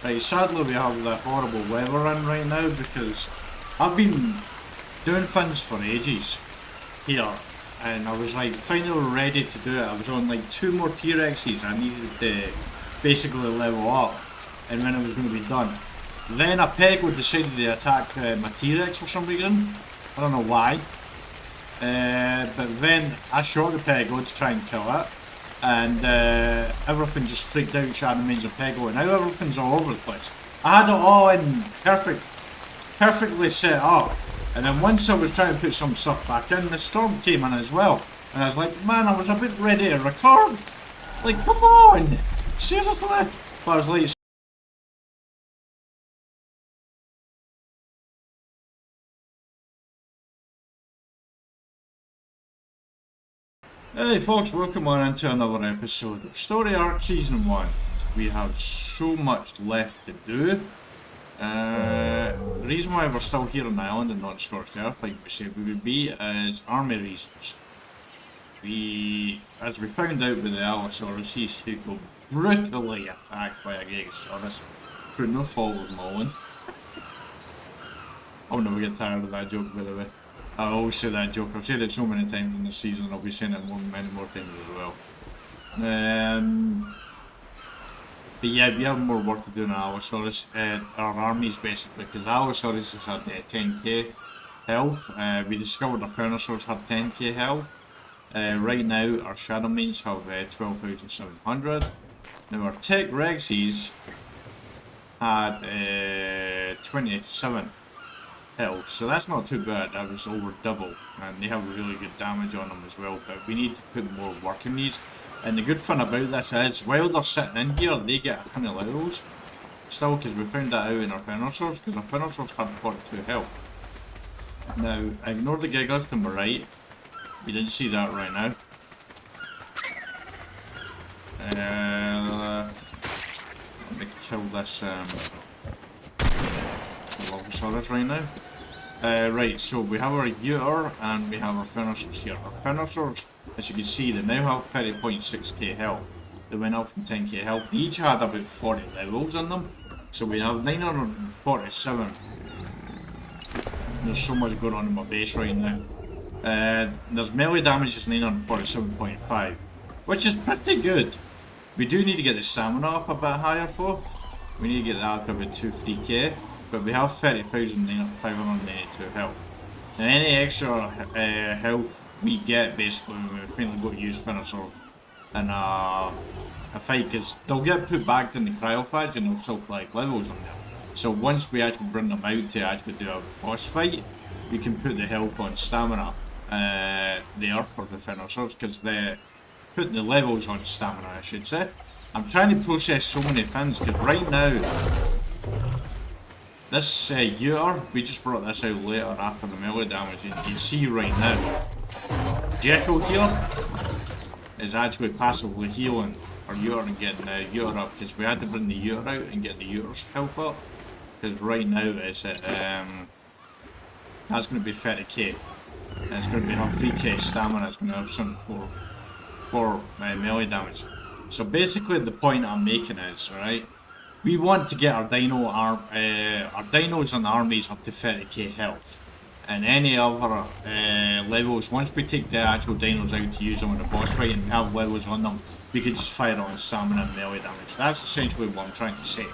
Right, sadly we have the horrible weather in right now because I've been doing things for ages here, and I was like finally ready to do it. I was on like 2 more T-Rexes I needed to basically level up, and then it was going to be done. Then a Pego decided to attack my T-Rex for some reason. I don't know why. But then I shot the Pego to try and kill it, and everything just freaked out, Shadow means a Pego, and now everything's all over the place. I had it all in perfectly set up, and then once I was trying to put some stuff back in, the storm came in as well, and I was like, man, I was a bit ready to record. Like, come on, seriously. But I was like, hey folks, welcome on into another episode of Story Arc Season 1. We have so much left to do. The reason why we're still here on the island and not scorched earth like we said we would be is army reasons. As we found out with the Allosauruses, who got brutally attacked by a Gigasaurus through no fault of my own. I'll never get tired of that joke, by the way. I always say that joke. I've said it so many times in the season, and I'll be saying it many more times as well. But yeah, we have more work to do in Allosaurus, our armies basically, because Allosaurus has had 10k health. We discovered our Carnosaurs had 10k health. Right now, our Shadow Mains have 12,700. Now our Tech Rexes had 27 health, so that's not too bad. That was over double, and they have really good damage on them as well, but we need to put more work in these. And the good thing about this is, while they're sitting in here, they get a ton of levels still, because we found that out in our Carnosaurs, because our Carnosaurs had 42 health. Now, ignore the giggles to my right. We didn't see that right now. Let me kill this Dilophosaurus right now. Right, so we have our Uter and we have our Carnosaurs here. Our Carnosaurs, as you can see, they now have 30.6k health. They went up from 10k health. They each had about 40 levels in them. So we have 947. There's so much going on in my base right now. There's melee damage is 947.5, which is pretty good. We do need to get the stamina up a bit higher though. We need to get that up to about 2-3k. But we have 30,592 health. Now any extra health we get basically when we finally go to use Finosaur in a fight, because they'll get put back in the cryophage and they'll still collect levels on them. So once we actually bring them out to actually do a boss fight, we can put the health on stamina there for the Finosaurs, because they're putting the levels on stamina, I should say. I'm trying to process so many things, because right now this Uter, we just brought this out later after the melee damage, and you can see right now, Jekyll here is actually passively healing our Uter and getting the Uter up, because we had to bring the Uter out and get the Uter's health up, because right now it's at, that's going to be 30k, and it's going to be have 3k stamina, it's going to have some for melee damage. So basically the point I'm making is, right, we want to get our dinos and armies up to 30k health, and any other levels, once we take the actual dinos out to use them in a boss fight and we have levels on them, we can just fire on stamina and melee damage. That's essentially what I'm trying to say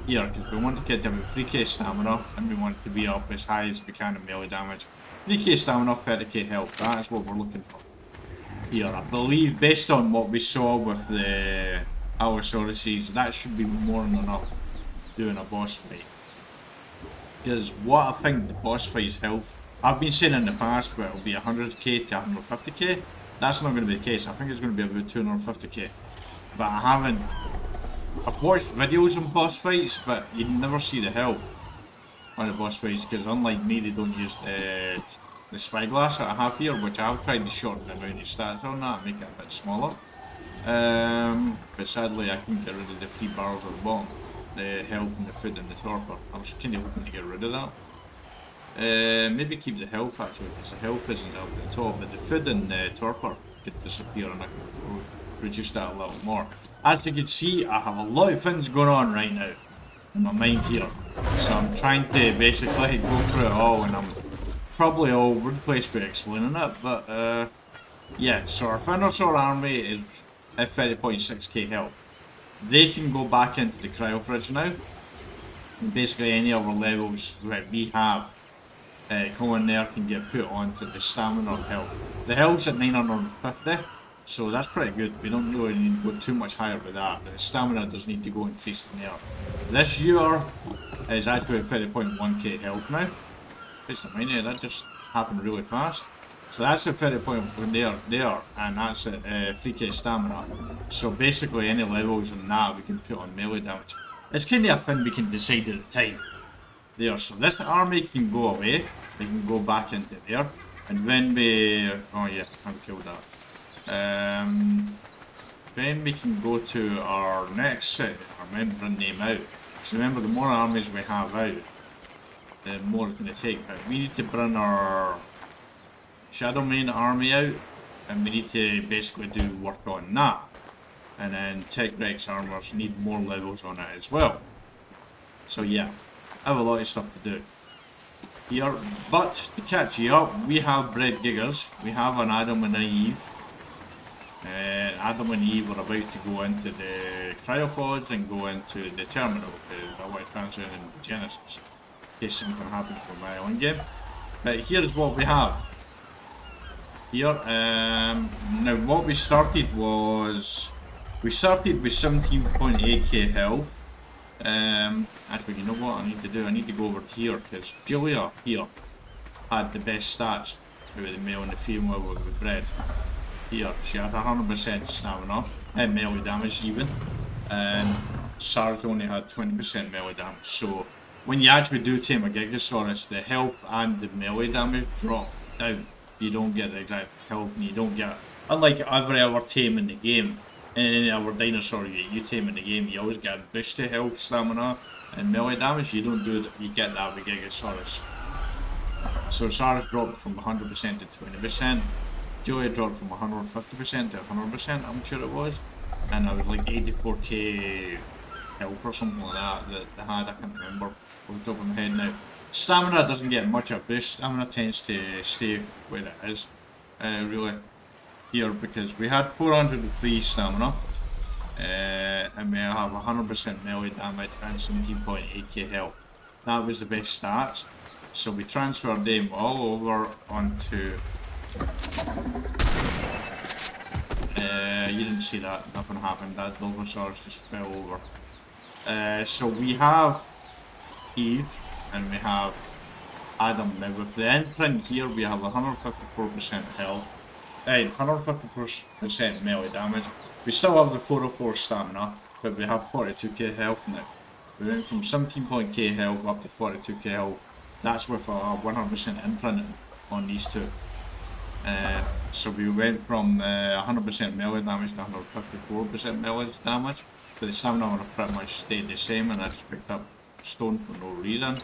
here, because we want to get them with 3k stamina and we want to be up as high as we can in melee damage. 3k stamina, 30k health, that is what we're looking for here. I believe, based on what we saw with the Allosauruses, that should be more than enough doing a boss fight. Because what I think the boss fight's health, I've been saying in the past where it'll be 100k to 150k, that's not going to be the case. I think it's going to be about 250k. But I've watched videos on boss fights, but you never see the health on the boss fights, because unlike me, they don't use the spyglass that I have here, which I've tried to shorten the amount of stats on that and make it a bit smaller. But sadly I couldn't get rid of the 3 barrels at the bottom, the health and the food and the torpor. I was kind of hoping to get rid of that. Maybe keep the health actually, because the health isn't up at all, but the food and the torpor could disappear and I could reduce that a little more. As you can see, I have a lot of things going on right now. in my mind here. So I'm trying to basically go through it all, and I'm probably all over the place with explaining it, but yeah, so our Venusaur army is at 30.6k health. They can go back into the cryo fridge now. And basically any other levels that we have going there can get put onto the stamina health. The health's at 950, so that's pretty good. We don't really need to go too much higher with that, but the stamina does need to go increased in there. This year is actually at 30.1k health now. It's a minute, that just happened really fast. So that's at 30.1 there, and that's at 3k stamina. So basically any levels in that we can put on melee damage. It's kind of a thing we can decide at the time. There, so this army can go away, they can go back into there, and when we, oh yeah, I've killed that. Then we can go to our next set, I remember bring name out. So remember, the more armies we have out, the more it's going to take. But we need to bring our Shadow Main army out, and we need to basically do work on that. And then Tech Rex armors need more levels on it as well. So yeah, I have a lot of stuff to do here, but to catch you up, we have bred giggers. We have an Adam and Eve. Adam and Eve are about to go into the cryopods and go into the terminal, the White Transfer and the Genesis, in case something happens to my own game. But here's what we have. Here, now what we started was, we started with 17.8k health. Actually, you know what I need to do? I need to go over here, because Julia here had the best stats with the male and the female we bred. Here, she had 100% stamina, and melee damage even, and SARS only had 20% melee damage. So when you actually do tame a Gigasaurus, the health and the melee damage drop down. You don't get the exact health, and you don't get, unlike every other tame in the game, any other dinosaur you tame in the game, you always get a boost to health, stamina, and melee damage. You don't do that, you get that with Gigasaurus. So SARS dropped from 100% to 20%. Julia dropped from 150% to 100%, I'm sure it was. And I was like 84k health or something like that they had, I can't remember off the top of my head now. Stamina doesn't get much of a boost, stamina tends to stay where it is, really, here, because we had 403 stamina, and we have 100% melee damage and 17.8k health. That was the best stats, so we transferred them all over onto, you didn't see that, nothing happened, that Bulbasaurus just fell over. So we have Eve, and we have Adam. Now with the imprint here, we have 154% health, 150% melee damage. We still have the 404 stamina, but we have 42k health now. We went from 17.k health up to 42k health. That's with a 100% imprint on these two. So we went from 100% melee damage to 154% melee damage, but the stamina would have pretty much stayed the same, and I just picked up stone for no reason.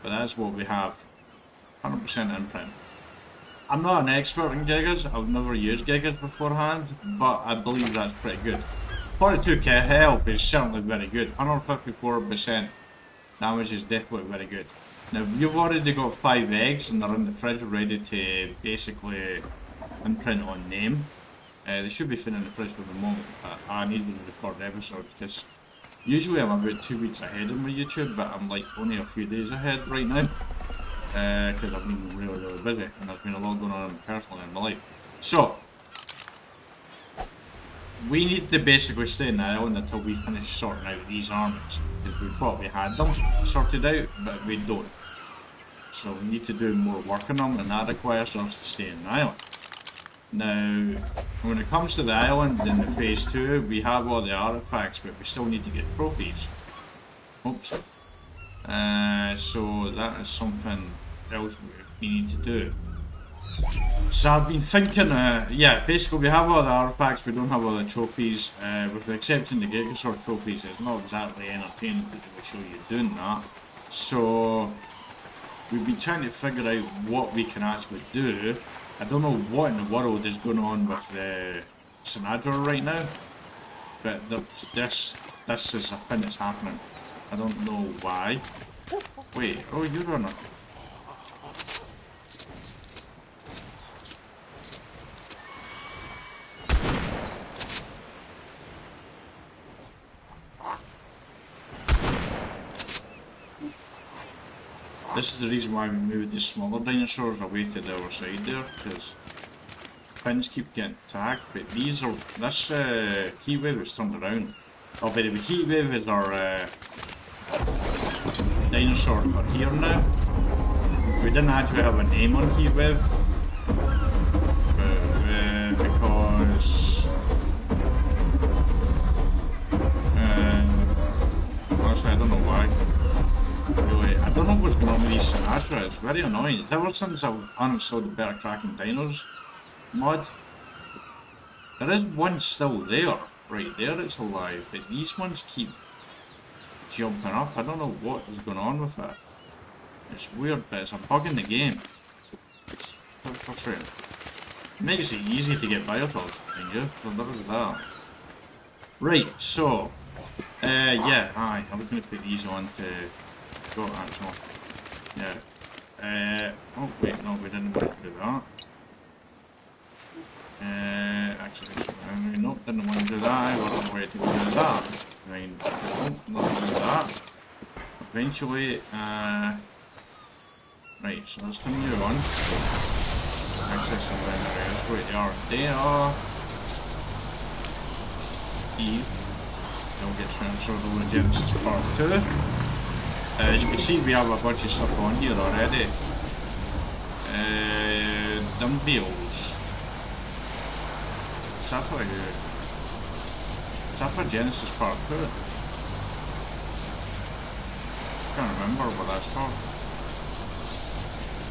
But that's what we have, 100% imprint. I'm not an expert in gigas, I've never used gigas beforehand, but I believe that's pretty good. 42k health is certainly very good, 154% damage is definitely very good. Now you've already got 5 eggs and they're in the fridge ready to basically imprint on name. They should be sitting in the fridge for the moment, but I need to record episodes because usually I'm about 2 weeks ahead on my YouTube, but I'm like only a few days ahead right now. Because I've been really busy and there's been a lot going on personally in my life. So, we need to basically stay in the island until we finish sorting out these armies. Because we thought we had them sorted out, but we don't. So we need to do more work on them, and that requires us to stay in the island. Now, when it comes to the island in the phase 2, we have all the artifacts, but we still need to get trophies. Oops. So that is something else we need to do. So I've been thinking, yeah, basically we have all the artifacts, we don't have all the trophies, with the exception of the Gigasaur trophies. It's not exactly entertaining to show you doing that. So we've been trying to figure out what we can actually do. I don't know what in the world is going on with the Sinadra right now, but this is a thing that's happening. I don't know why. Wait, oh, you're running. This is the reason why we moved the smaller dinosaurs away to the other side there, because fins keep getting tagged. But these are, this heat wave is turned around. Oh, but the heat wave is our dinosaur for here now. We didn't actually have a name on heat wave, but, because honestly I don't know why. Really, I don't know what's going on with these Sinatra. It's very annoying. It's ever since I've uninstalled the Better Tracking Dinos mod. There is one still there. Right there it's alive, but these ones keep jumping up. I don't know what is going on with it. It's weird, but it's a bug in the game. It's frustrating. It makes it easy to get biotopes behind you, so never do that. Right, so yeah, I was going to put these on to go actually. Yeah. Oh wait, no, we didn't want to do that. Actually, nope, didn't want to do that. I wasn't ready to do that. I mean, nope, not do that. Eventually, right, so let's turn you on. Access some vendors, wait, they are. They are. Eve. They'll get transferred over to Genesis Part 2. As you can see, we have a bunch of stuff on here already. Dumbbells. Is that for you? Is that for Genesis Part 2? Can't remember what that's for.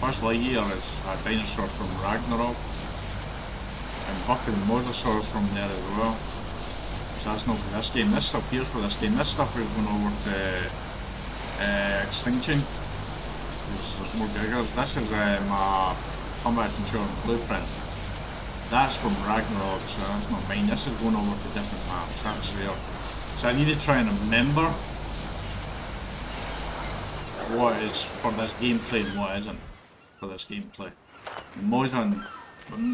First Lightyear is a dinosaur from Ragnarok. And Buck and Mosasaurus from there as well. So that's not for this game. This stuff here for this game. This stuff is going over to Extinction. There's more giggers. This is my Combat Insurance Blueprint. That's from Ragnarok, so that's not mine. This is going over to different maps. That's there. So I need to try and remember what is for this gameplay and what isn't for this gameplay. Mozon,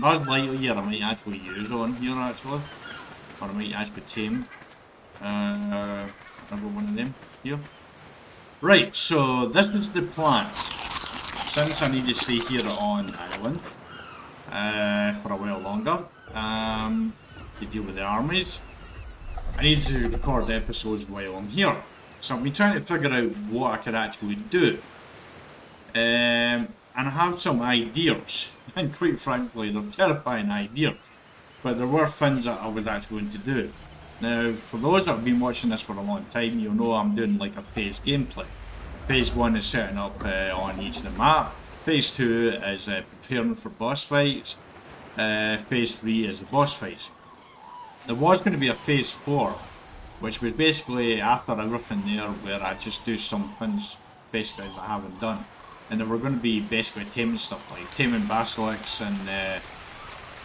Buzz Lightyear I might actually use on here actually. Or I might actually tame another one of them here. Right, so this is the plan. Since I need to stay here on island for a while longer to deal with the armies, I need to record episodes while I'm here. So I've been trying to figure out what I could actually do. And I have some ideas, and quite frankly they're terrifying ideas. But there were things that I was actually going to do. Now, for those that have been watching this for a long time, you'll know I'm doing like a phase gameplay. Phase 1 is setting up on each of the map. Phase 2 is preparing for boss fights. Phase 3 is the boss fights. There was going to be a phase 4, which was basically after everything there, where I just do some things basically that I haven't done. And there were going to be basically taming stuff like taming basilisks and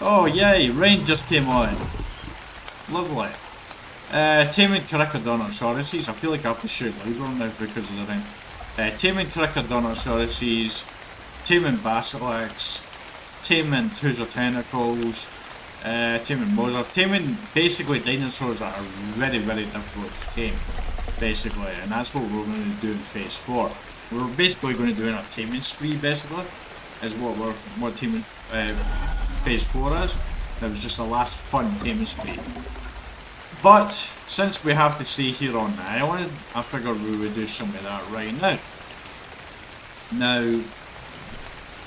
oh yay, rain just came on. Lovely. Taming Carcharodontosaurus. I feel like I have to shoot louder now because of the rain. Taming Carcharodontosaurus, taming basilisks, taming Tentacles, taming Mozart, taming basically dinosaurs that are very, very difficult to tame, basically, and that's what we're going to do in phase 4. We're basically going to do a taming spree, basically, is what taming phase 4 is. It was just a last fun taming spree. But since we have to stay here on the island, I figured we would do some of that right now. Now,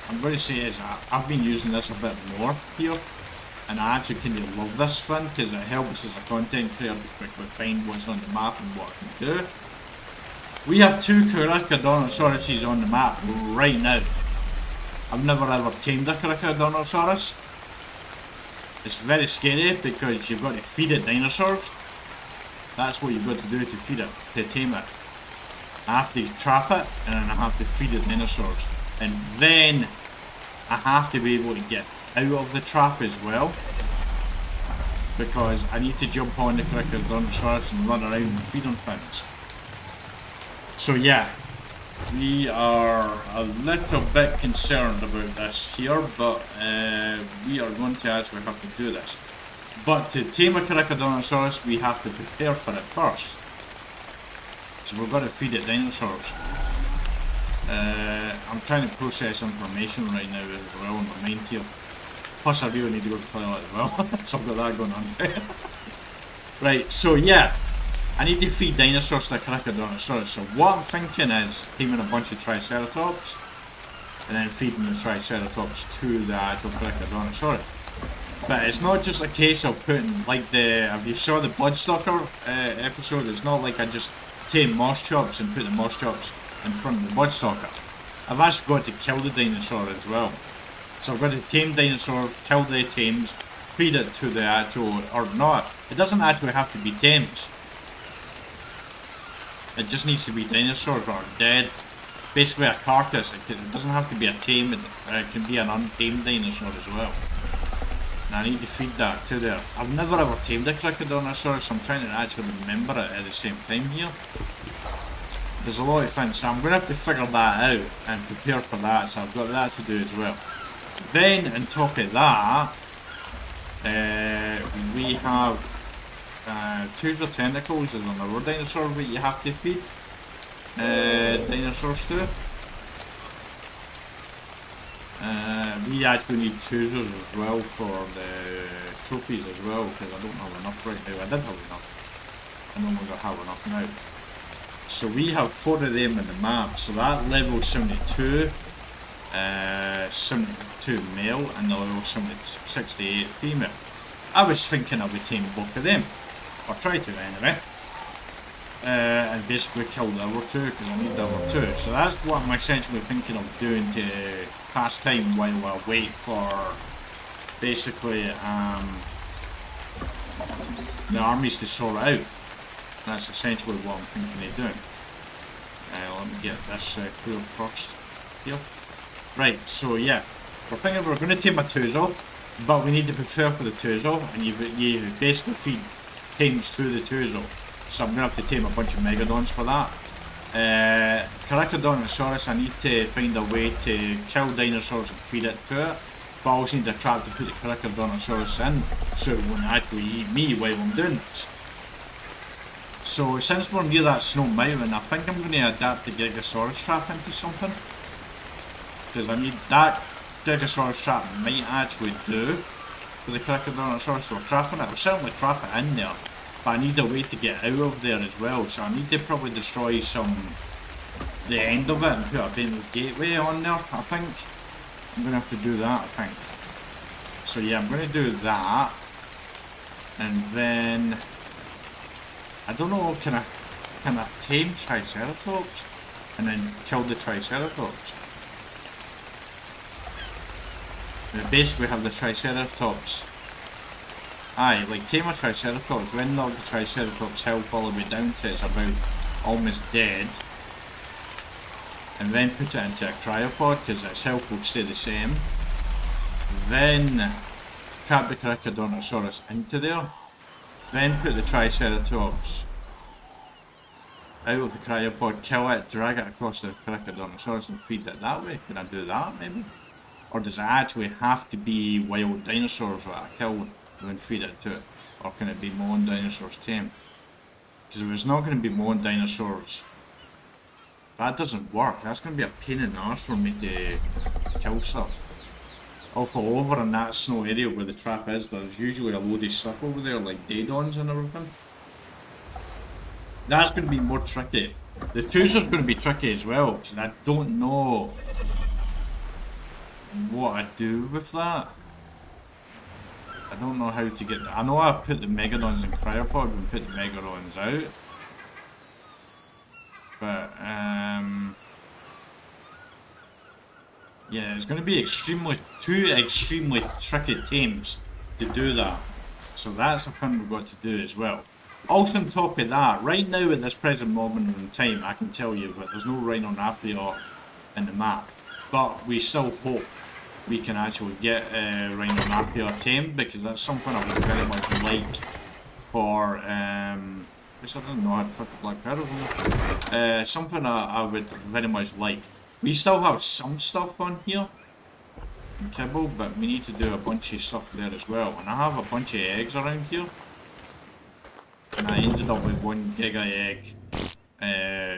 I'm going to say is I've been using this a bit more here, and I actually kind of love this thing because it helps as a content creator to quickly find what's on the map and what I can do. We have 2 Carcharodontosaurus on the map right now. I've never ever tamed a Carcharodontosaurus. It's very scary because you've got to feed it dinosaurs. That's what you've got to do to feed it, to tame it. I have to trap it and then I have to feed it dinosaurs. And then I have to be able to get out of the trap as well. Because I need to jump on the Carcharodontosaurus and run around and feed on things. So yeah, we are a little bit concerned about this here, but we are going to actually have to do this. But to tame a Crocodontosaurus, we have to prepare for it first. So we've got to feed it dinosaurs. I'm trying to process information right now as well in my mind here. Plus I really need to go to the toilet as well, so I've got that going on. Right, so yeah, I need to feed dinosaurs to the Crocodontosaurus. So what I'm thinking is taming a bunch of Triceratops, and then feeding the Triceratops to the actual Crocodontosaurus. But it's not just a case of putting, like if you saw the Bloodstalker episode, it's not like I just tame moss chops and put the moss chops in front of the Bloodstalker. I've actually got to kill the dinosaur as well. So I've got to tame dinosaur, kill the tames, feed it to the actual, or not. It doesn't actually have to be tames. It just needs to be dinosaurs or dead. Basically a carcass. It doesn't have to be a tame, it can be an untamed dinosaur as well. And I need to feed that to there. I've never ever tamed a Crocodontosaurus, so I'm trying to actually remember it at the same time here. There's a lot of things, so I'm going to have to figure that out and prepare for that, so I've got that to do as well. Then, on top of that, we have Tooser Tentacles is another dinosaur that you have to feed dinosaurs to. We actually need Toosers as well for the trophies as well, because I don't have enough right now. I did have enough. I no longer have enough now. So we have 4 of them in the map, so that level 72, 72 male and the level 68 female. I was thinking I would tame both of them, or try to anyway, and basically kill the other 2 because I need the other 2. So that's what I'm essentially thinking of doing to pass time while I wait for basically the armies to sort out. That's essentially what I'm thinking of doing. Let me get this clear first here. Right, so yeah, we're thinking we're going to tame a Tuzo, but we need to prepare for the Tuzo, and you basically feed tames to the Tuzo. So I'm going to have to tame a bunch of Megadons for that. Crocodontosaurus, I need to find a way to kill dinosaurs and feed it to it, but I also need a trap to put the Crocodontosaurus in, so it won't actually eat me while I'm doing this. So since we're near that snow mountain, I think I'm going to adapt the Gigasaurus trap into something. Because I need that Gigasaurus trap might actually do for the Crocodontosaurus, so we're trapping it. We'll certainly trap it in there, but I need a way to get out of there as well. So I need to probably destroy the end of it and put a Bane gateway on there, I think. I'm going to have to do that, I think. So yeah, I'm going to do that. And then I don't know, can I tame Triceratops and then kill the Triceratops? We basically have the Triceratops. Aye, like tame a Triceratops, when knock the Triceratops health all the way down to it's about almost dead. And then put it into a cryopod because its health will stay the same. Then trap the Crocodontosaurus into there. Then put the Triceratops out of the cryopod, kill it, drag it across the Crocodontosaurus and feed it that way. Can I do that maybe? Or does it actually have to be wild dinosaurs that I kill and feed it to it? Or can it be my own dinosaurs tame? Because if it's not going to be my own dinosaurs, that doesn't work. That's going to be a pain in the arse for me to kill stuff. Also, over in that snow area where the trap is, there's usually a load of stuff over there, like Daedons and everything. That's going to be more tricky. The Tooser's going to be tricky as well, because I don't know what I do with that. I don't know how to get... I know I put the Megadons in cryopod and put the Megalons out. But, yeah, it's going to be two extremely tricky tames to do that. So that's a thing we've got to do as well. Also on top of that, right now at this present moment in time, I can tell you that there's no Rhinonaphia in the map. But we still hope we can actually get Rhinonaphia tamed, because that's something I would very much like for Because I didn't know I had 50 black pearls on it. Something I would very much like. We still have some stuff on here in kibble, but we need to do a bunch of stuff there as well. And I have a bunch of eggs around here. And I ended up with 1 giga egg.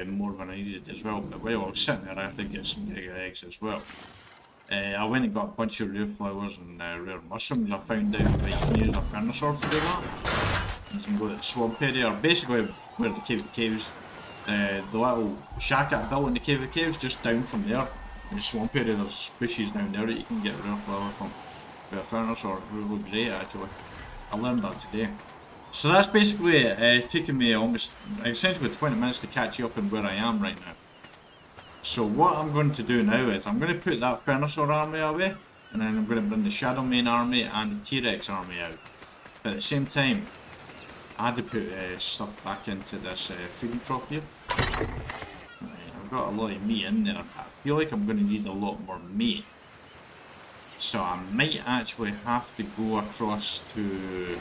More than I needed as well. But while I was sitting there, I had to get some giga eggs as well. I went and got a bunch of rare flowers and rare mushrooms. I found out that you can use a dinosaur to do that. You can go to the swamp area, or basically where the cave of caves, the little shack I built in the cave of caves, just down from there. In the swamp area, there's bushes down there that you can get rare flowers from. With a dinosaur, it's really great actually. I learned that today. So that's basically it, taking me almost, essentially 20 minutes to catch you up in where I am right now. So what I'm going to do now is I'm going to put that Venusaur army away, and then I'm going to bring the Shadow Mane army and the T-Rex army out. But at the same time, I had to put stuff back into this feeding trough here. Right, I've got a lot of meat in there, but I feel like I'm going to need a lot more meat. So I might actually have to go across to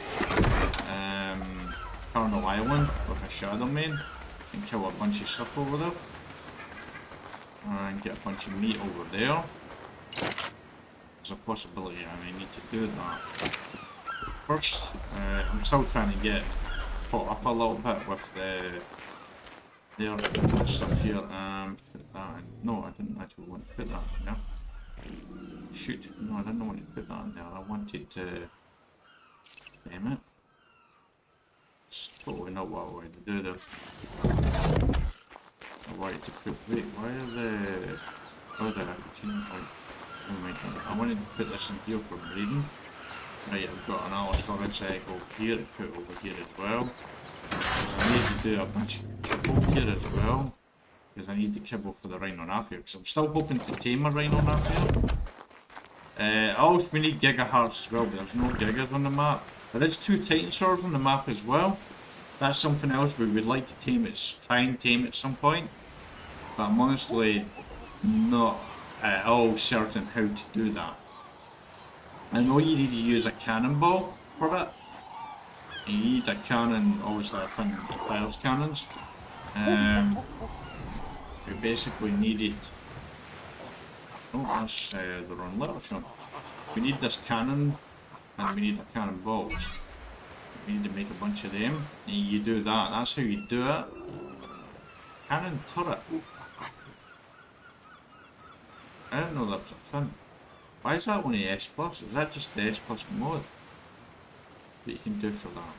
Carnal Island with a Shadow Mane and kill a bunch of stuff over there. And get a bunch of meat over there. There's a possibility I may need to do that. First, I'm still trying to get caught up a little bit with the stuff here. Put that in. No, I didn't actually want to put that in there. Shoot, no, I didn't want to put that in there. I wanted to. Damn it. It's totally not what I wanted to do there. I wanted to put, wait, why are the, oh there, oh my god, I wanted to put this in here for breeding. Right, I've got an Allosaurus egg over here to put over here as well. I need to do a bunch of kibble here as well, because I need the kibble for the Rhinonaphia, because I'm still hoping to tame a Rhinonaphia. Also we need gigahertz as well, but there's no gigas on the map. There is 2 Titanosaurs on the map as well. That's something else we would like to tame, try and tame at some point. But I'm honestly not at all certain how to do that. I know you need to use a cannonball for it. You need a cannon, obviously I think fires cannons. We basically needed, oh that's the wrong literature. We need this cannon and we need a cannonball. We need to make a bunch of them. And you do that, that's how you do it. Cannon turret. I didn't know that was a thing. Why is that only S+? Is that just the S+ mode that you can do for that?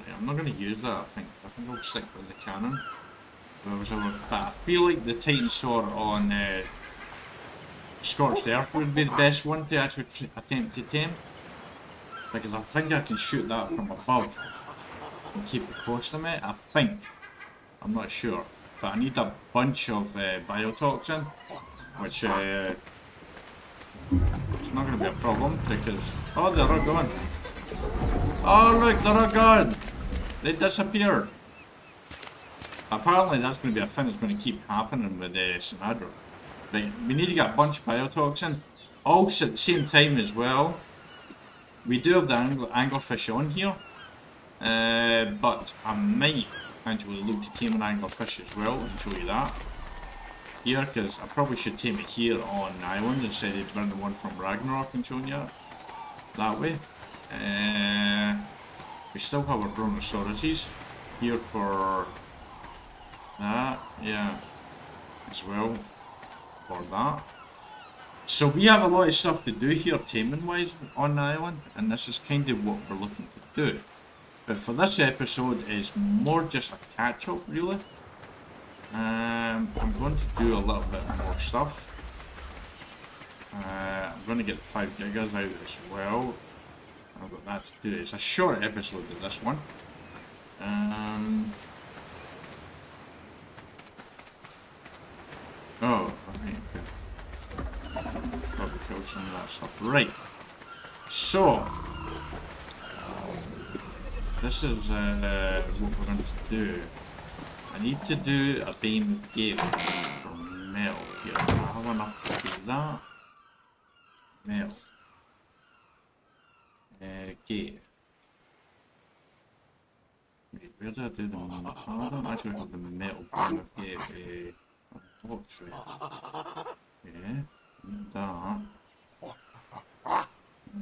Right, I'm not going to use that, I think I'll stick with the cannon. But I feel like the Titanosaur on Scorched Earth would be the best one to actually attempt to tame. Because I think I can shoot that from above and keep it close to me, I think. I'm not sure. But I need a bunch of biotoxin, which it's not going to be a problem because... Oh, they're all gone. Oh look, they're all gone! They disappeared. Apparently that's going to be a thing that's going to keep happening with Sinadra. Right, we need to get a bunch of biotoxin. Also at the same time as well, we do have the anglerfish on here. But I might actually look to tame an anglerfish as well and show you that. Here, because I probably should tame it here on the island instead of bringing the one from Ragnarok and showing you that way. We still have our brontosauruses here for that, yeah, as well for that. So we have a lot of stuff to do here taming wise on the island, and this is kind of what we're looking to do. But for this episode it's more just a catch up really. I'm going to do a little bit more stuff. I'm going to get 5 gigas out as well. I've got that to do. It's a short episode of this one. Oh, right. Probably killed some of that stuff. Right. So, this is what we're going to do. I need to do a beam gate for Mel here. I have enough to do that. Mel. Gate. Where did I do them? Oh, I don't actually have the metal bar. Okay, block tray. Yeah, need that.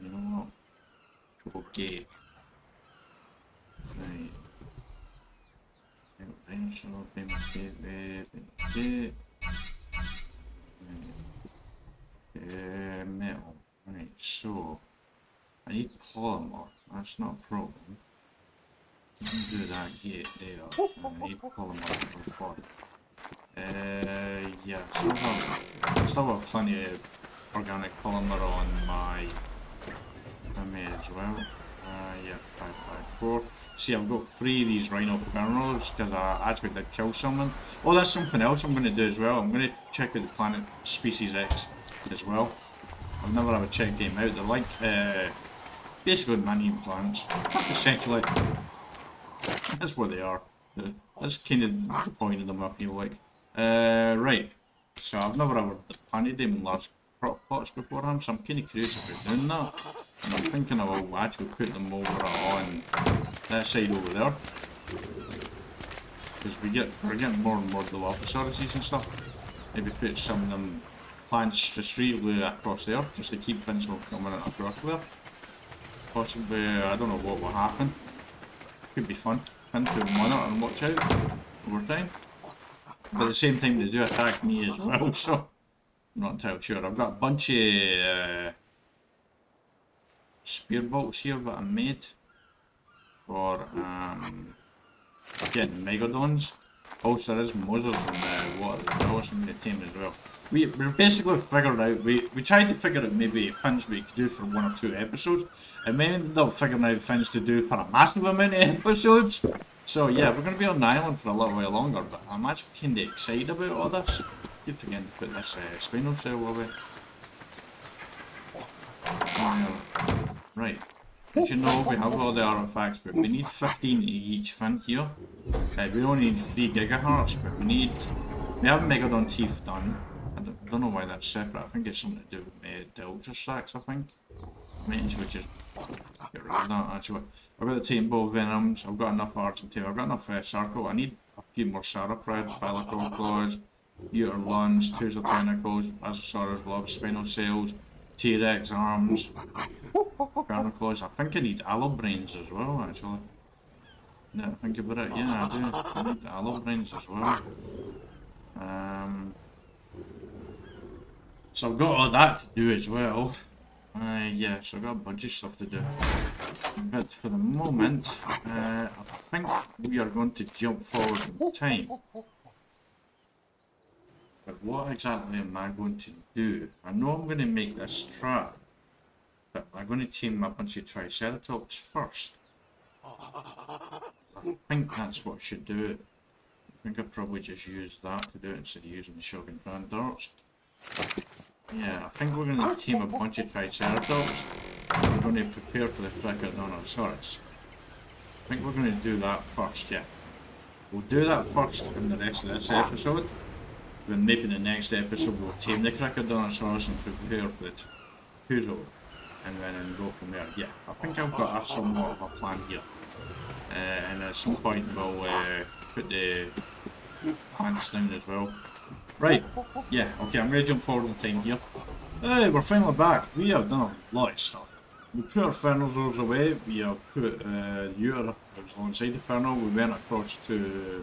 You know what? Okay. Right. Dinosaur, metal. Right, so I need polymer. That's not a problem. I can do that gate there. I need polymer for pod. Yeah, still have plenty of organic polymer on my army as well. Yeah, 554. See, I've got 3 of these rhino kernels because I actually did kill someone. Oh, that's something else I'm going to do as well. I'm going to check out the planet Species X as well. I've never ever checked them out. They're like, basically man-eating plants. Essentially, that's what they are. That's kind of the point of them, I feel like. Right. So I've never ever planted them in large crop pots beforehand, so I'm kind of curious about doing that. And I'm thinking I will actually put them over on that side over there. Because we're getting more and more Dilophosaurus and stuff. Maybe put some of them plants just straightly across there, just to keep things from coming across there. Possibly, I don't know what will happen. Could be fun. Fun to monitor and watch out over time. But at the same time, they do attack me as well, so I'm not entirely sure. I've got a bunch of spear bolts here that I made for getting megalodons. Also, there is Moses in the water as well, some of the team as well. We're basically figured out, we tried to figure out maybe things we could do for 1 or 2 episodes, and we ended up figuring out things to do for a massive amount of episodes. So yeah, we're going to be on the island for a little while longer, but I'm actually kind of excited about all this. Keep forgetting to put this spinal cell away. Right. As you know, we have all the artifacts, but we need 15 of each fin here. We only need 3 gigahertz, but we have Megalodon teeth done. I don't know why that's separate. I think it's something to do with the ultra stacks, I think. I might actually just get rid of that actually. I've got the Titan Ball Venoms, I've got enough arts and tail, I've got enough Circle. I need a few more Sauropods, Bilateral Claws, Uter Lungs, Tuser Tentacles, Azosaurus Lobs, Spinal Cells, T-Rex Arms, Garner Claws. I think I need Allo Brains as well actually. Yeah, think about it, yeah I do. I need Allo Brains as well. So I've got all that to do as well. Yeah, so I've got a bunch of stuff to do. But for the moment, I think we are going to jump forward in time. But what exactly am I going to do? I know I'm going to make this trap, but I'm going to tame a bunch of Triceratops first. I think that's what I should do. I think I'll probably just use that to do it instead of using the Shogun Fan Darts. Yeah, I think we're going to tame a bunch of Triceratops. We're going to prepare for the Triceratops. I think we're going to do that first, yeah. We'll do that first in the rest of this episode. Then maybe the next episode we'll tame the Crocodontosaurus and prepare for the Puzo. And then go from there. Yeah, I think I've got somewhat of a plan here. And at some point we'll put the plants down as well. Right, yeah, okay, I'm going to jump forward in time here. Hey, we're finally back. We have done a lot of stuff. We put our Fernals away, we have put Uter that was alongside the Fernal, we went across to,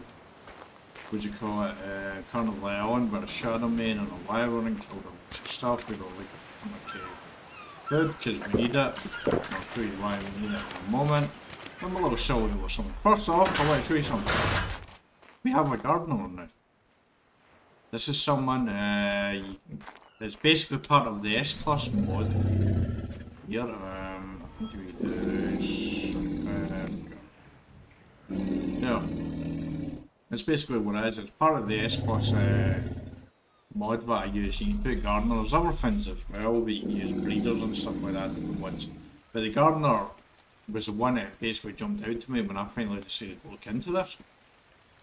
what do you call it, Colonel Leon, with a Shadow Man and a Wyvern and killed a bunch of stuff. We got like good, because we need it. I'll show you why we need it in a moment. I'm a little silly or something. First off, I'll let you show you something. We have a gardener now. This is someone that's basically part of the S-Class mod. Here, I think we do yeah. That's basically what it is. It's part of the S-Class mod that I use. You can put gardeners, other things as well, but you can use breeders and stuff like that, different ones. But the gardener was the one that basically jumped out to me when I finally decided to look into this.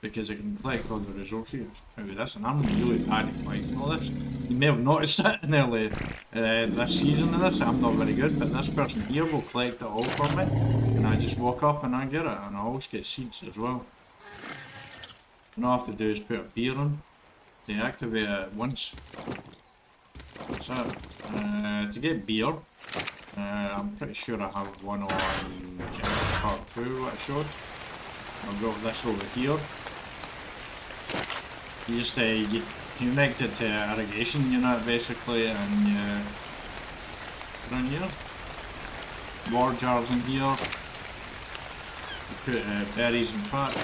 Because I can collect all the resources out of this, and I'm really bad at collecting all this. You may have noticed it in early this season of this, I'm not very good, but this person here will collect it all for me, and I just walk up and I get it, and I always get seeds as well. And all I have to do is put a beer on, deactivate it once. That's it. To get beer, I'm pretty sure I have one on Genesis Part 2 what I showed. I've got this over here. You just you connect it to irrigation unit basically, and you put in here. Water jars in here. You put berries and fat,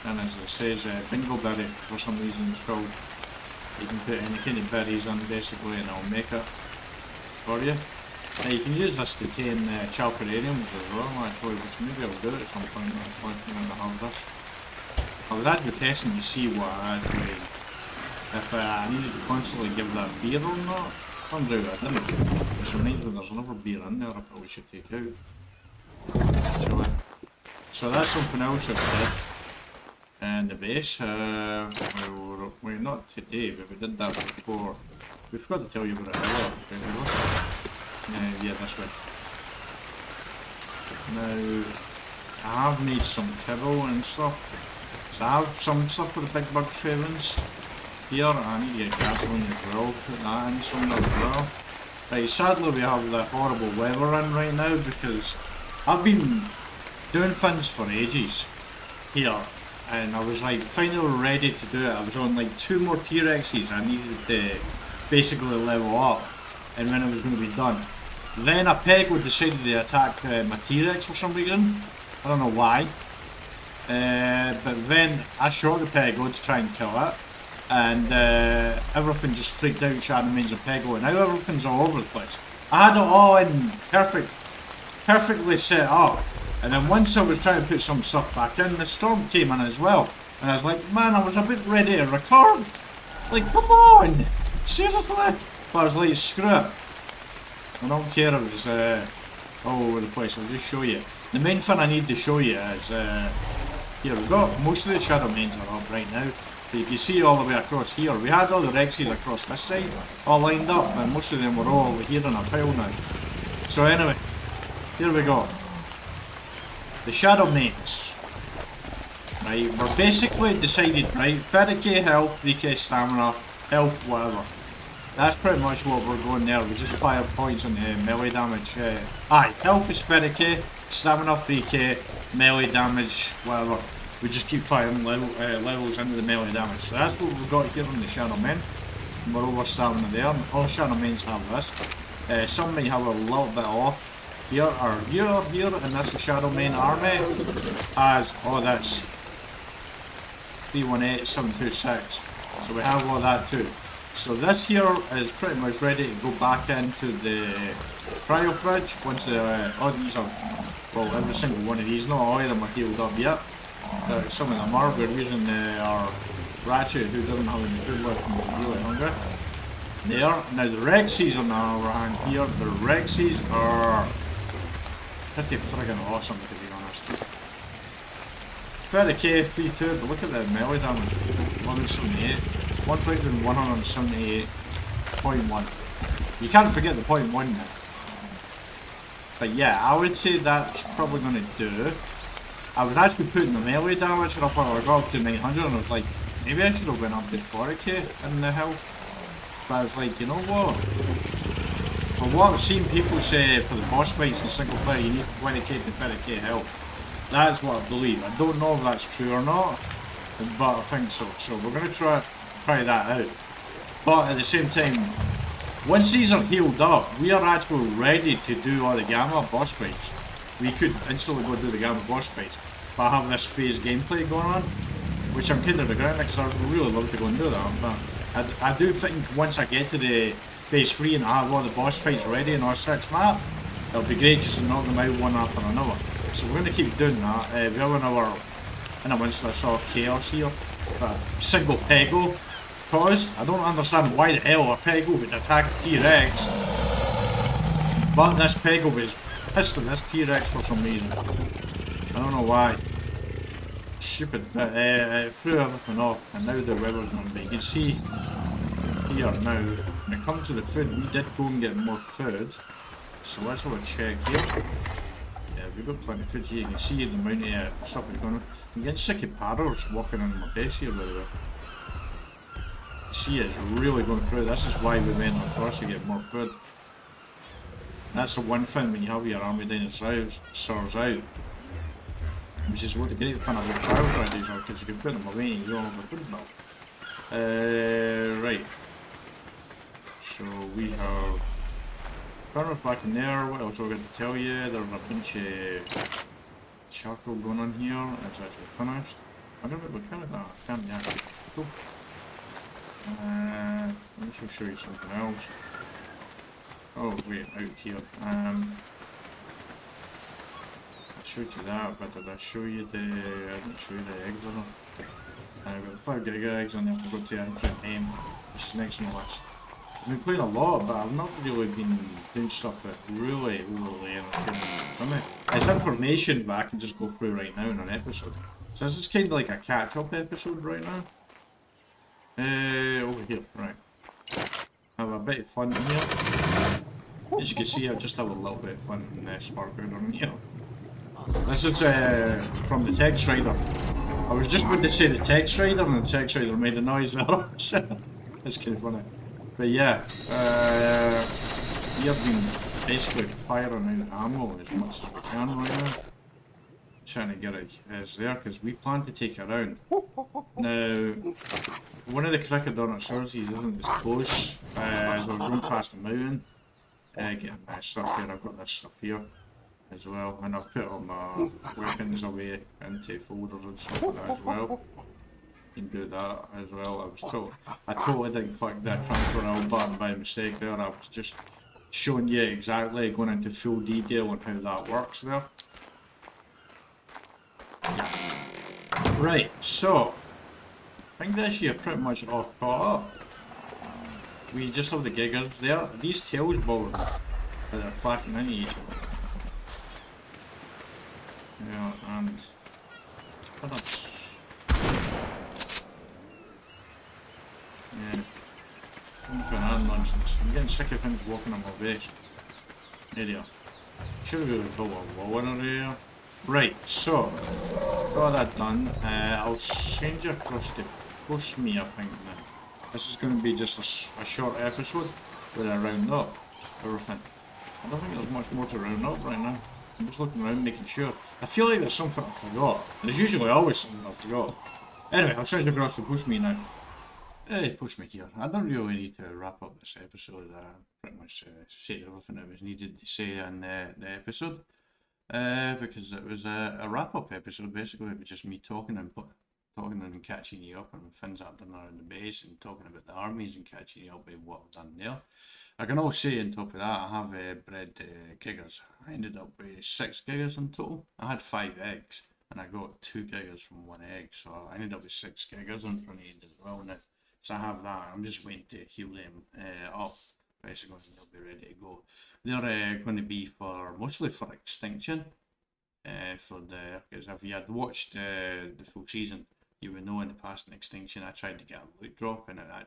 and as it says, bingo berry for some reason it's called. You can put any kind of berries in basically, and it'll make it for you. Now you can use this to tame chalcopyraniums as well, actually, which maybe I'll do at some point. Actually, when I have this. I was actually testing to see what I actually, if I needed to constantly give that beer or not. Turns out I didn't. Which reminds me there's another beer in there I probably should take out. So that's something else I've did. And the base, well, not today, but we did that before. We forgot to tell you about it earlier. Yeah, this way. Now, I have made some kibble and stuff. So I have some stuff for the big bug shavings here. I need to get gasoline as well, put that in somewhere as well. Right, sadly we have the horrible weather in right now because I've been doing things for ages here. And I was like finally ready to do it. I was on like 2 more T-Rexes I needed to basically level up, and then it was going to be done. Then a pego decided to attack my T-Rex for some reason. I don't know why. But then I shot the pego to try and kill it, and everything just freaked out, Shadow Mains and pego, and now everything's all over the place. I had it all in perfectly set up. And then once I was trying to put some stuff back in, the storm came in as well. And I was like, man, I was a bit ready to record. Like, come on! Seriously? But I was like, screw it. I don't care if it's all over the place, I'll just show you. The main thing I need to show you is, here we've got, most of the Shadow Mains are up right now. But you can see all the way across here. We had all the Rexes across this side, all lined up, and most of them were all over here in a pile now. So anyway, here we go. The Shadow Mains, right, we're basically decided, right, 30k health, 3k stamina, health, whatever. That's pretty much what we're going there. We just fire points on the melee damage. Health is 30k, stamina 3k, melee damage, whatever. We just keep firing levels into the melee damage. So that's what we've got here on the Shadow Main. We're over stamina there. All Shadow Mains have this. Some may have a little bit off. Here, and that's the Shadow Main army, as all this 318726. So we have all that too. So this here is pretty much ready to go back into the cryo fridge once the these are, well, every single one of these, not all of them are healed up yet. Some of them are. We're using our Ratchet, who doesn't have any food left and is really hungry. There. Now the Rexes on the other hand here, the Rexes are pretty friggin' awesome, to be honest. 30k, 3-2, but look at the melee damage. 178. 1178.1. You can't forget the .1 now. But yeah, I would say that's probably going to do. I was actually putting the melee damage up when I got up to 900, and I was like, maybe I should have went up to 40k in the health. But I was like, you know what? For what I've seen people say for the boss fights in single player, you need 20k to 30k health. That's what I believe. I don't know if that's true or not, but I think so. So we're going to try that out. But at the same time, once these are healed up, we are actually ready to do all the Gamma boss fights. We could instantly go do the Gamma boss fights. But I have this phase gameplay going on, which I'm kind of regretting because I would really love to go and do that. But I do think once I get to the phase 3 and I have all the boss fights ready in our 6 map, it'll be great just to knock them out one after another. So we're going to keep doing that. We have another, and I once I saw chaos here, but single pego caused. I don't understand why the hell a pego would attack a T-Rex, but this pego was pissed at this T-Rex for some reason. I don't know why. Stupid, but it threw everything off, and now the weather's going to be. You can see here now, when it comes to the food, we did go and get more food. So let's have a check here. Yeah, we've got plenty of food here. You can see the amount of stuff we've gone on. I'm getting sick of padders walking on my base here, by the way. See, it's really going through. This is why we went across to get more food. That's the one thing when you have your army dinosaurs out, which is what the great fun of the trial Fridays are, because you can put them away and you don't have a food bill. Right. So we have runners back in there. What else have I got to tell you? There's a bunch of charcoal going on here. It's actually finished. I'm gonna be kind of that. I can't be actually. Cool. Let me just show you something else. Oh wait, out here. I showed you that, but did I show you the? I didn't show you the eggs or not. I've got 5 giga eggs on there. I've got to enter name. It's next on the list. I've been playing a lot, but I've not really been doing stuff that really entertaining for me. It's information that I can just go through right now in an episode. So this is kind of like a catch-up episode right now. Over here, right. Have a bit of fun in here. As you can see, I've just had a little bit of fun in Sparkle on here. This is from the text rider. I was just going to say the text rider, and the text rider made a noise there. It's kind of funny. But yeah, we have been basically firing out ammo as much as we can right now. Trying to get it as there, because we plan to take it around. Now, one of the Crocodontosaurus isn't as close as we're going past the mountain. Getting my stuff here, I've got this stuff here as well, and I've put all my weapons away into folders and stuff like that as well. You can do that as well. I totally didn't click that transfer all button by mistake there. I was just showing you exactly, going into full detail on how that works there. Yeah. Right, so I think this year pretty much all caught up. We just have the giggers there. These tails balls that are clashing into each other. Yeah, and that's yeah. I'm doing that nonsense. I'm getting sick of things walking on my base. Area. Should have built a wall in our area. Right, so got that done. I'll change across to push me, I think now. This is going to be just a short episode where I round up everything. I don't think there's much more to round up right now. I'm just looking around making sure. I feel like there's something I forgot. There's usually always something I forgot. Anyway, I'll change across to push me now. Hey, push me here. I don't really need to wrap up this episode. I pretty much said everything that was needed to say in the episode. Because it was a wrap-up episode. Basically, it was just me talking and catching you up on things I've done around the base, and talking about the armies and catching you up with what I've done there. I can also say on top of that, I have bred giggers. I ended up with 6 giggers in total. I had 5 eggs, and I got 2 giggers from 1 egg, so I ended up with 6 giggers in front of it as well now. So I have that. I'm just waiting to heal them up. Basically, they'll be ready to go. They're going to be mostly for extinction. Because if you had watched the full season, you would know in the past in extinction I tried to get a loot drop, and I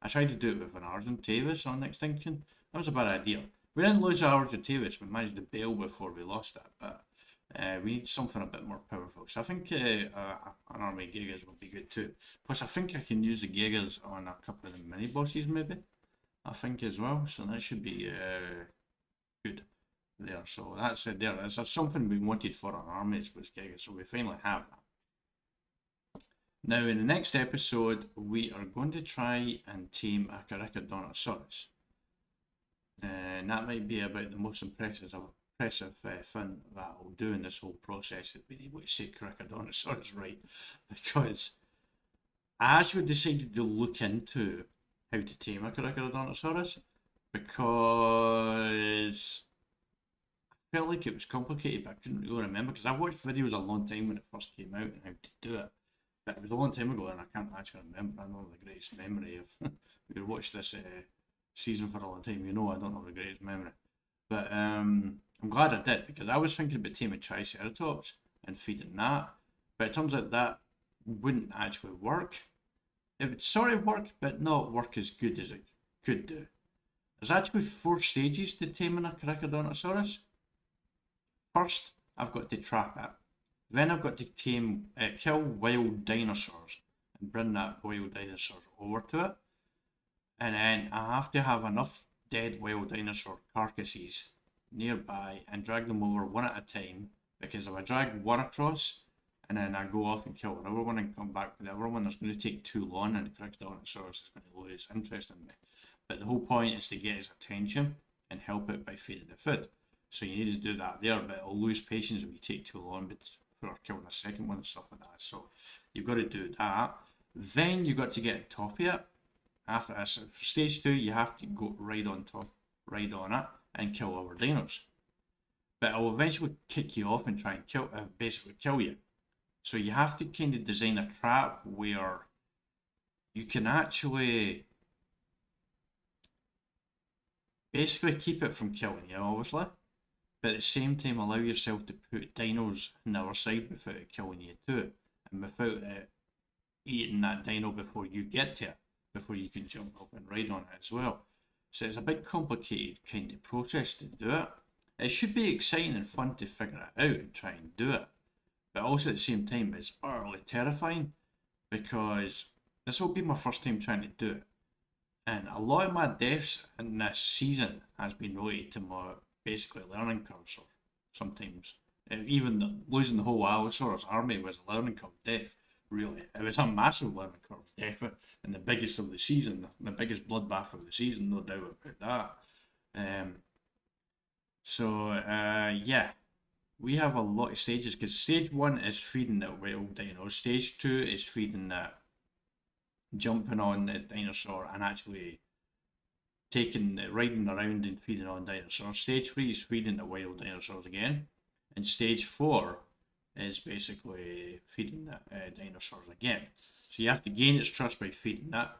tried to do it with an Argent Tavis on extinction. That was a bad idea. We didn't lose our Argent Tavis, we managed to bail before we lost it, but we need something a bit more powerful. So I think an army gigas would be good too. Plus I think I can use the gigas on a couple of the mini bosses maybe. I think as well, so that should be good there. So that's it there. That's something we wanted for our armies was gigas, so we finally have that. Now in the next episode we are going to try and tame a Carcharodontosaurus. And that might be about the most impressive thing that I'll do in this whole process, is being able to say Carcharodontosaurus right, because I actually decided to look into how to tame a Carcharodontosaurus, because I felt like it was complicated, but I couldn't really remember, because I watched videos a long time when it first came out and how to do it. But it was a long time ago and I can't actually remember. I don't have the greatest memory of if you watched this season for a long time, you know I don't have the greatest memory. But I'm glad I did, because I was thinking about taming Triceratops and feeding that, but it turns out that wouldn't actually work. It would sort of work, but not work as good as it could do. There's actually 4 stages to taming a Carcharodontosaurus. First, I've got to trap it. Then I've got to kill wild dinosaurs and bring that wild dinosaurs over to it. And then I have to have enough dead wild dinosaur carcasses nearby and drag them over one at a time, because if I drag one across and then I go off and kill another one and come back with the other one, it's going to take too long and the Crocodontosaurus is going to lose interest in me. But the whole point is to get his attention and help it by feeding the food. So you need to do that there, but it'll lose patience if you take too long before killing a second one and stuff like that. So you've got to do that. Then you've got to get on top of it. After this, for stage 2, you have to go right on top, right on it, and kill our dinos. But it will eventually kick you off and try and basically kill you. So you have to kind of design a trap where you can actually basically keep it from killing you, obviously, but at the same time allow yourself to put dinos on the other side without it killing you too, and without it eating that dino before you get to it, before you can jump up and ride on it as well. So it's a bit complicated kind of process to do it. It should be exciting and fun to figure it out and try and do it, but also at the same time it's utterly terrifying, because this will be my first time trying to do it, and a lot of my deaths in this season has been related to my basically learning curves, or sometimes even losing the whole Allosaurus army was a learning curve death. Really, it was a massive learning curve death, and the biggest of the season, the biggest bloodbath of the season, no doubt about that. Yeah, we have a lot of stages, because stage 1 is feeding that wild dino, stage 2 is feeding that, jumping on the dinosaur and actually riding around and feeding on dinosaurs. Stage 3 is feeding the wild dinosaurs again, and stage 4 is basically feeding the dinosaurs again. So you have to gain its trust by feeding that.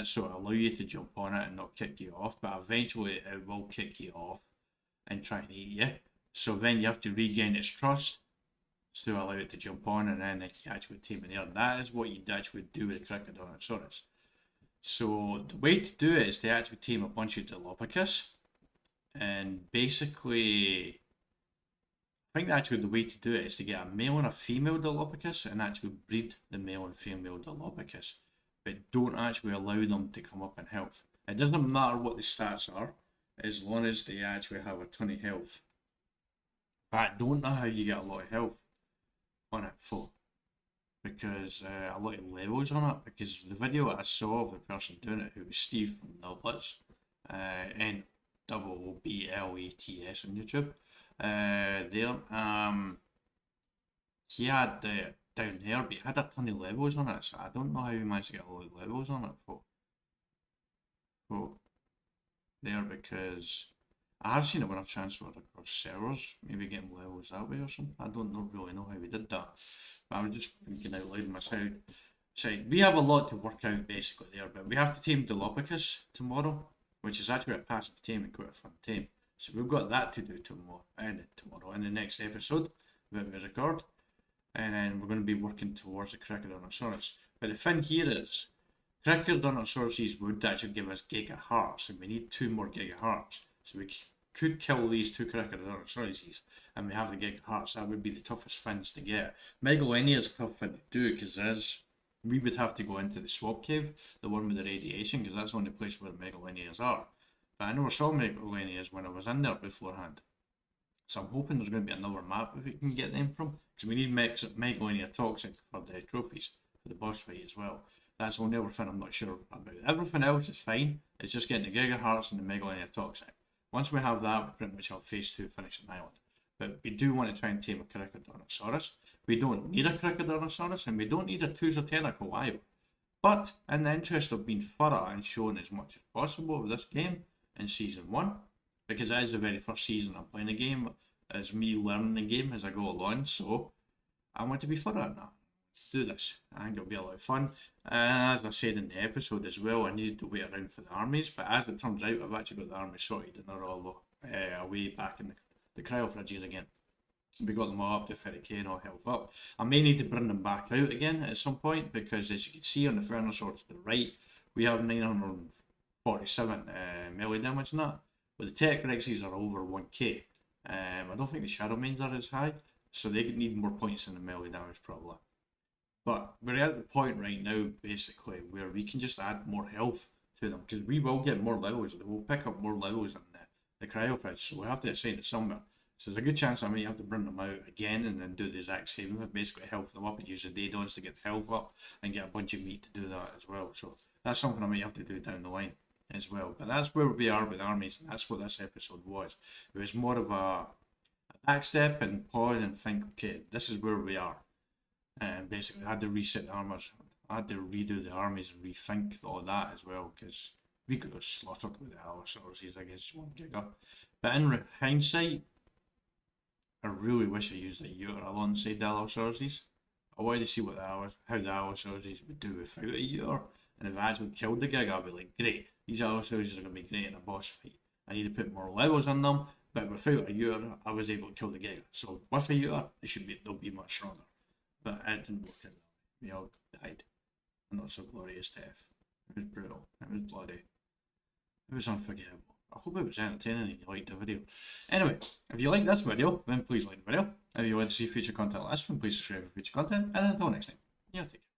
So it'll allow you to jump on it and not kick you off, but eventually it will kick you off and try and eat you. So then you have to regain its trust to allow it to jump on, and then you actually tame it there. And that is what you'd actually do with the Crocodontosaurus. So the way to do it is to actually tame a bunch of Dilopicus, and basically I think actually the way to do it is to get a male and a female Dilopicus and actually breed the male and female Dilopicus, but don't actually allow them to come up in health. It doesn't matter what the stats are, as long as they actually have a ton of health. But I don't know how you get a lot of health on it for, because a lot of levels on it, because the video I saw of the person doing it, who was Steve from Notretsam, NBBLATS on YouTube, he had down here, but he had a ton of levels on it, so I don't know how he managed to get a lot of levels on it for there, because I have seen it when I've transferred across servers, maybe getting levels that way or something. I don't really know how we did that, but I was just thinking out loud myself. So we have a lot to work out basically there, but we have to tame Dilopicus tomorrow, which is actually a passive tame and quite a fun tame. So we've got that to do tomorrow in the next episode that we record, and then we're going to be working towards the Crocodontosaurus. But the thing here is, Crocodontosaurus would actually give us gigahearts, and we need 2 more gigahearts. So we could kill these 2 Crocodontosaurus, and we have the gigahearts. That would be the toughest things to get. Megalania is a tough thing to do, because we would have to go into the swamp cave, the one with the radiation, because that's the only place where the Megalanias are. But I never saw Megalanias when I was in there beforehand. So I'm hoping there's going to be another map if we can get them from, because we need Megalania Toxic for the trophies, for the boss fight as well. That's the only other thing I'm not sure about. Everything else is fine, it's just getting the Gigahearts and the Megalania Toxic. Once we have that, we pretty much have phase 2 finished an island. But we do want to try and tame a Crocodontosaurus. We don't need a Crocodontosaurus, and we don't need a Tentacle either. But in the interest of being thorough and showing as much as possible of this game in Season 1, because it is the very first season I'm playing the game, it's me learning the game as I go along, so I want to be thorough in that. Do this. I think it'll be a lot of fun. And as I said in the episode as well, I needed to wait around for the armies, but as it turns out, I've actually got the armies sorted and they're all away back in the cryo fridges again. We got them all up to 30k and all health up. I may need to bring them back out again at some point, because as you can see on the Venusaur to the right, we have 947 melee damage in that. But the Tech Rexes are over 1k. I don't think the Shadow Mains are as high, so they need more points than the melee damage probably. But we're at the point right now, basically, where we can just add more health to them, because we will get more levels. We'll pick up more levels than the cryo fridge, so we have to assign it somewhere. So there's a good chance I might have to bring them out again and then do the exact same, basically health them up and use the Daedons to get health up and get a bunch of meat to do that as well. So that's something I might have to do down the line as well. But that's where we are with armies, and that's what this episode was. It was more of a back step and pause and think, okay, this is where we are. And basically, I had to reset the armors. I had to redo the armies and rethink all that as well, because we could have slaughtered with the Allosaurus against 1 giga. But in hindsight, I really wish I used the Uter alongside the Allosaurus. I wanted to see what how the Allosaurus would do without a Uter. And if I actually killed the Giga, I'd be like, great, these Allosaurus are going to be great in a boss fight. I need to put more levels on them, but without a Uter, I was able to kill the Giga. So with a Uter, they'll be much stronger. But it didn't work out. We all died. A not so glorious death. It was brutal. It was bloody. It was unforgettable. I hope it was entertaining and you liked the video. Anyway, if you liked this video, then please like the video. If you want to see future content like this, then please subscribe for future content. And until next time, yeah, take care.